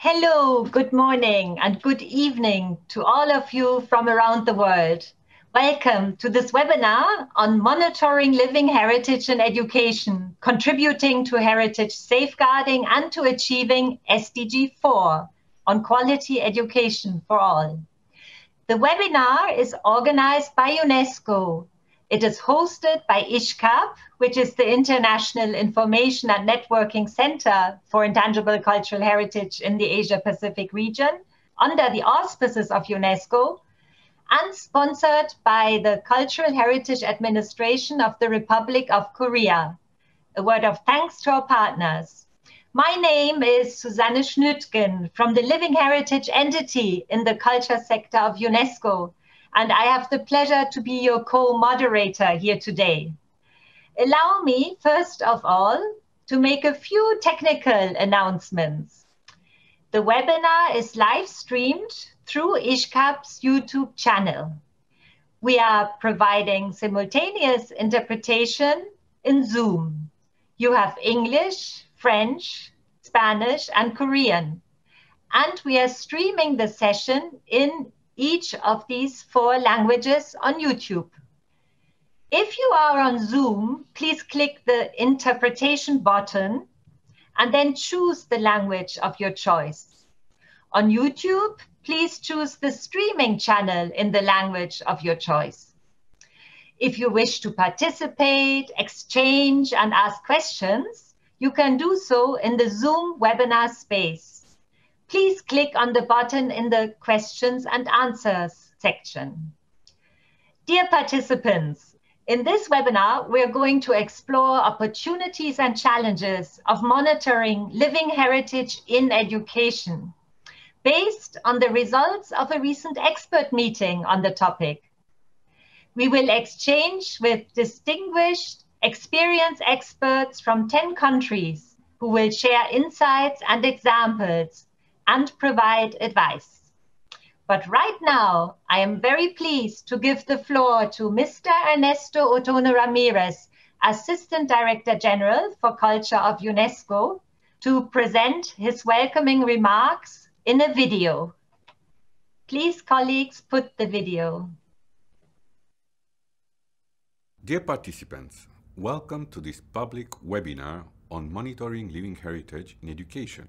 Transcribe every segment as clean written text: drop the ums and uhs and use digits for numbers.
Hello, good morning and good evening to all of you from around the world. Welcome to this webinar on monitoring living heritage and education, contributing to heritage safeguarding and to achieving SDG 4 on quality education for all. The webinar is organized by UNESCO. It is hosted by ISHCAP, which is the International Information and Networking Center for Intangible Cultural Heritage in the Asia-Pacific region, under the auspices of UNESCO, and sponsored by the Cultural Heritage Administration of the Republic of Korea. A word of thanks to our partners. My name is Susanne Schnüttgen from the Living Heritage entity in the culture sector of UNESCO, and I have the pleasure to be your co-moderator here today. Allow me, first of all, to make a few technical announcements. The webinar is live streamed through ISHCAP's YouTube channel. We are providing simultaneous interpretation in Zoom. You have English, French, Spanish, and Korean. And we are streaming the session in each of these 4 languages on YouTube. If you are on Zoom, please click the interpretation button and then choose the language of your choice. On YouTube, please choose the streaming channel in the language of your choice. If you wish to participate, exchange, and ask questions, you can do so in the Zoom webinar space. Please click on the button in the questions and answers section. Dear participants, in this webinar, we're going to explore opportunities and challenges of monitoring living heritage in education, based on the results of a recent expert meeting on the topic. We will exchange with distinguished, experienced experts from 10 countries who will share insights and examples and provide advice. But right now, I am very pleased to give the floor to Mr. Ernesto Otono Ramirez, Assistant Director General for Culture of UNESCO, to present his welcoming remarks in a video. Please, colleagues, put the video. Dear participants, welcome to this public webinar on monitoring living heritage in education,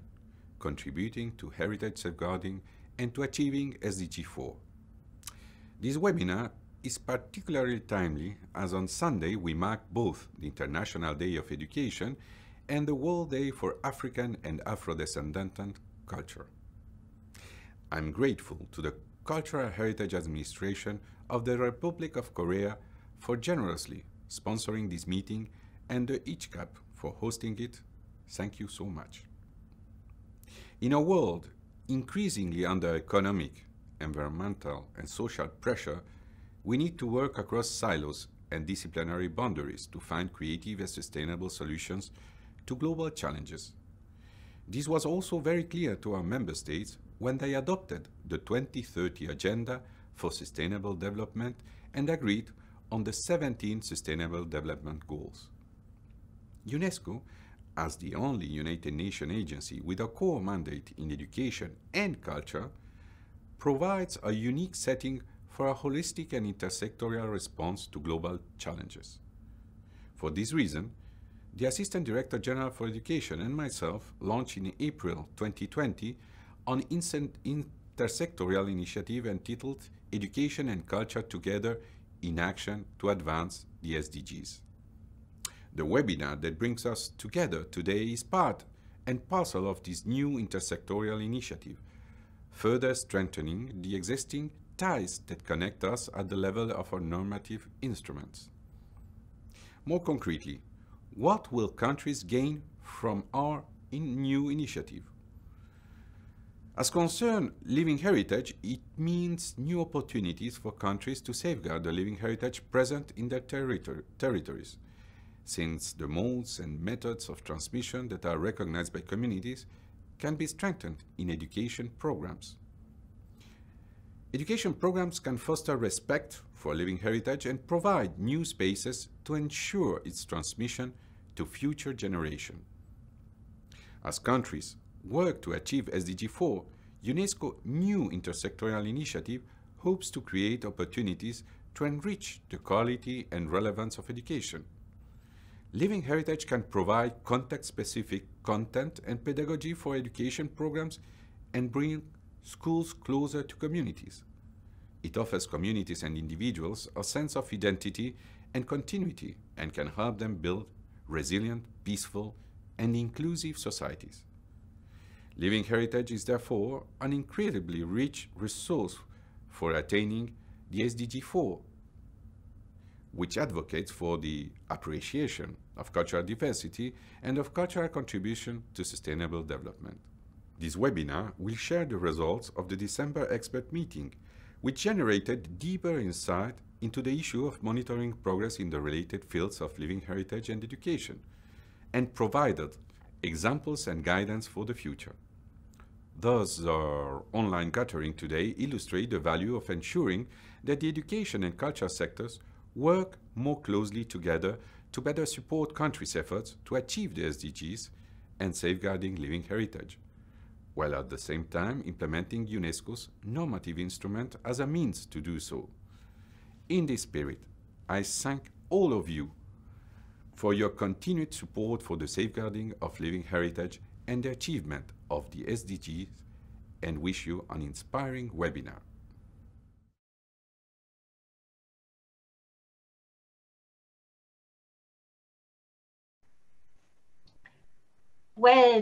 contributing to heritage safeguarding and to achieving SDG 4. This webinar is particularly timely as on Sunday we mark both the International Day of Education and the World Day for African and Afro-Descendant Culture. I'm grateful to the Cultural Heritage Administration of the Republic of Korea for generously sponsoring this meeting and the ISHCAP for hosting it. Thank you so much. In a world increasingly under economic, environmental, and social pressure, we need to work across silos and disciplinary boundaries to find creative and sustainable solutions to global challenges. This was also very clear to our member states when they adopted the 2030 Agenda for Sustainable Development and agreed on the 17 Sustainable Development Goals. UNESCO, as the only United Nations agency with a core mandate in education and culture, provides a unique setting for a holistic and intersectoral response to global challenges. For this reason, the Assistant Director General for Education and myself launched in April 2020 an intersectoral initiative entitled Education and Culture Together in Action to Advance the SDGs. The webinar that brings us together today is part and parcel of this new intersectoral initiative, further strengthening the existing ties that connect us at the level of our normative instruments. More concretely, what will countries gain from our new initiative? As concerns living heritage, it means new opportunities for countries to safeguard the living heritage present in their territories, since the modes and methods of transmission that are recognized by communities can be strengthened in education programs. Education programs can foster respect for living heritage and provide new spaces to ensure its transmission to future generations. As countries work to achieve SDG 4, UNESCO's new intersectoral initiative hopes to create opportunities to enrich the quality and relevance of education. Living Heritage can provide context-specific content and pedagogy for education programs and bring schools closer to communities. It offers communities and individuals a sense of identity and continuity and can help them build resilient, peaceful, and inclusive societies. Living Heritage is therefore an incredibly rich resource for attaining the SDG 4, which advocates for the appreciation of cultural diversity and of cultural contribution to sustainable development. This webinar will share the results of the December expert meeting, which generated deeper insight into the issue of monitoring progress in the related fields of living heritage and education, and provided examples and guidance for the future. Thus, our online gathering today illustrates the value of ensuring that the education and culture sectors work more closely together to better support countries' efforts to achieve the SDGs and safeguarding living heritage, while at the same time implementing UNESCO's normative instrument as a means to do so. In this spirit, I thank all of you for your continued support for the safeguarding of living heritage and the achievement of the SDGs, and wish you an inspiring webinar. Well,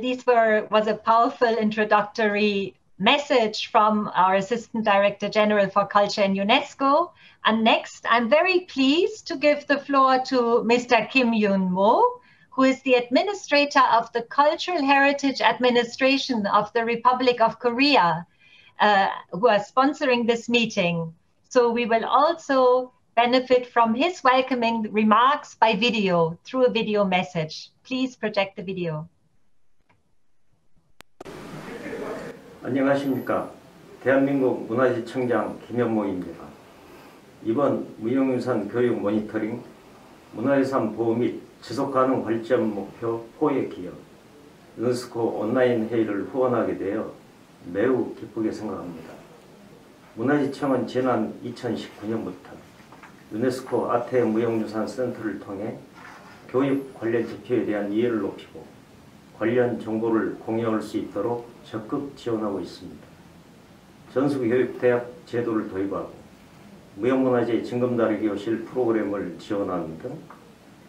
was a powerful introductory message from our Assistant Director General for Culture in UNESCO. And next, I'm very pleased to give the floor to Mr. Kim Yoon Mo, who is the Administrator of the Cultural Heritage Administration of the Republic of Korea, who are sponsoring this meeting. So we will also benefit from his welcoming remarks by video, through a video message. Please project the video. 안녕하십니까. 대한민국 문화지청장 김현모입니다. 이번 무형유산 교육 모니터링, 문화유산 보호 및 지속가능 발전 목표 4의 기여, 유네스코 온라인 회의를 후원하게 되어 매우 기쁘게 생각합니다. 문화지청은 지난 2019년부터 유네스코 아태 무형유산 센터를 통해 교육 관련 지표에 대한 이해를 높이고 관련 정보를 공유할 수 있도록 적극 지원하고 있습니다. 전수교육대학 제도를 도입하고 무형문화재 징검다리 교실 프로그램을 지원하는 등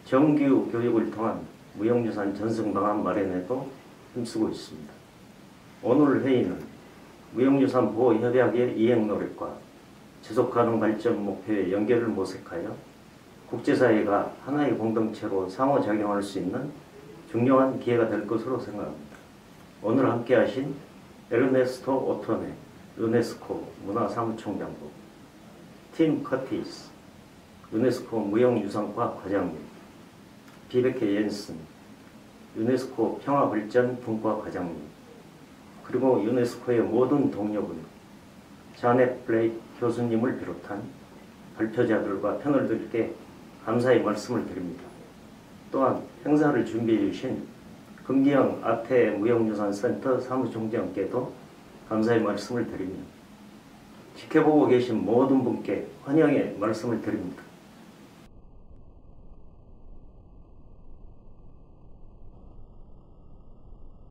정규 교육을 통한 무형유산 전승 방안 마련에도 힘쓰고 있습니다. 오늘 회의는 무형유산 보호 협약의 이행 노력과 지속가능 발전 목표의 연결을 모색하여 국제사회가 하나의 공동체로 상호작용할 수 있는 중요한 기회가 될 것으로 생각합니다. 오늘 함께하신 에르네스토 오토네 유네스코 문화사무총장부, 팀 커티스 유네스코 무형유산과 과장님, 비베케 옌슨 유네스코 평화발전 분과 과장님, 그리고 유네스코의 모든 동료분, 자넷 블레이크 교수님을 비롯한 발표자들과 패널들께 감사의 말씀을 드립니다. 또한 행사를 준비해 주신 금기영 아태 무형유산센터 사무총장께도 감사의 말씀을 드립니다. 지켜보고 계신 모든 분께 환영의 말씀을 드립니다.